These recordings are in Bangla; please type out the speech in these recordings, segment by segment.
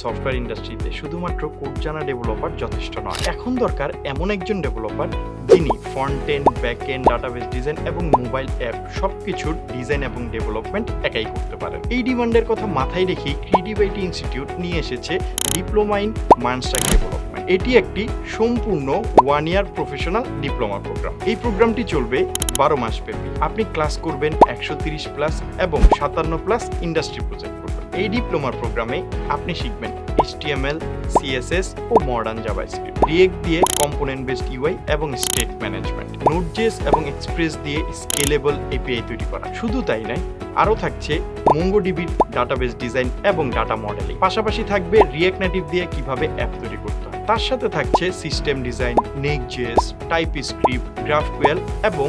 সফটওয়্যার ইন্ডাস্ট্রিতে শুধুমাত্র কোড জানা ডেভেলপার যথেষ্ট নয়। এখন দরকার এমন একজন ডেভেলপার যিনি front end, back end, database design এবং মোবাইল অ্যাপ সবকিছুর ডিজাইন এবং ডেভেলপমেন্ট একাই করতে পারেন। এই ডিমান্ডের কথা মাথায় রেখেই ক্রিয়েটিভিটি ইনস্টিটিউট নিয়ে এসেছে ডিপ্লোমা ইন মার্নস্টাক ডেভেলপমেন্ট। এটি একটি সম্পূর্ণ 1 ইয়ার প্রফেশনাল ডিপ্লোমা প্রোগ্রাম। এই প্রোগ্রামটি চলবে 12 মাস ব্যাপী। আপনি ক্লাস করবেন 130+ এবং 57+ ইন্ডাস্ট্রি প্রজেক্ট করবেন। এই ডিপ্লোমার প্রোগ্রামে আপনি শিখবেন HTML, CSS ও মডার্ন জাভাস্ক্রিপ্ট, রিয়েক্ট দিয়ে কম্পোনেন্ট বেসড ইউআই এবং স্টেট ম্যানেজমেন্ট, নোড.js এবং এক্সপ্রেস দিয়ে স্কেলেবল এপিআই তৈরি করা। শুধু তাই নয়, আরও থাকছে mongodb ডাটাবেস ডিজাইন এবং ডাটা মডেলিং। পাশাপাশি থাকবে রিয়েক্ট নেটিভ দিয়ে কিভাবে অ্যাপ তৈরি করতে হয়। তার সাথে থাকছে সিস্টেম ডিজাইন, নেক্সট.js, টাইপস্ক্রিপ্ট, গ্রাফকুয়েল এবং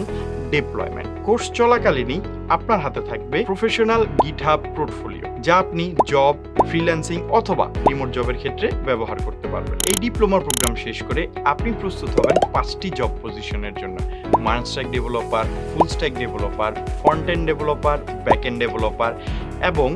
ডিপ্লয়মেন্ট। কোর্স চলাকালীনই আপনার হাতে থাকবে প্রফেশনাল GitHub পোর্টফোলিও, যা আপনি জব, ফ্রিল্যান্সিং অথবা রিমোট জবের ক্ষেত্রে ব্যবহার করতে পারবেন। এই ডিপ্লোমা প্রোগ্রাম শেষ করে আপনি প্রস্তুত হবেন 5টি জব পজিশনের জন্য: MERN stack developer, full stack developer, front end developer, back end developer এবং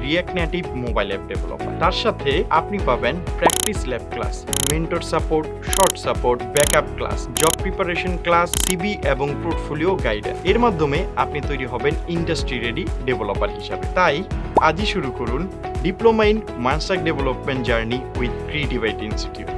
react native mobile app developer. তার সাথে আপনি পাবেন practice lab class, mentor support, short support, backup class, job preparation class, CV এবং পোর্টফোলিও গাইডেন্স। এর মাধ্যমে আপনি তৈরি হবেন ইন্ডাস্ট্রি রেডি ডেভেলপার হিসাবে। তাই আজই শুরু করুন diploma in MERN stack development journey with creativity institute.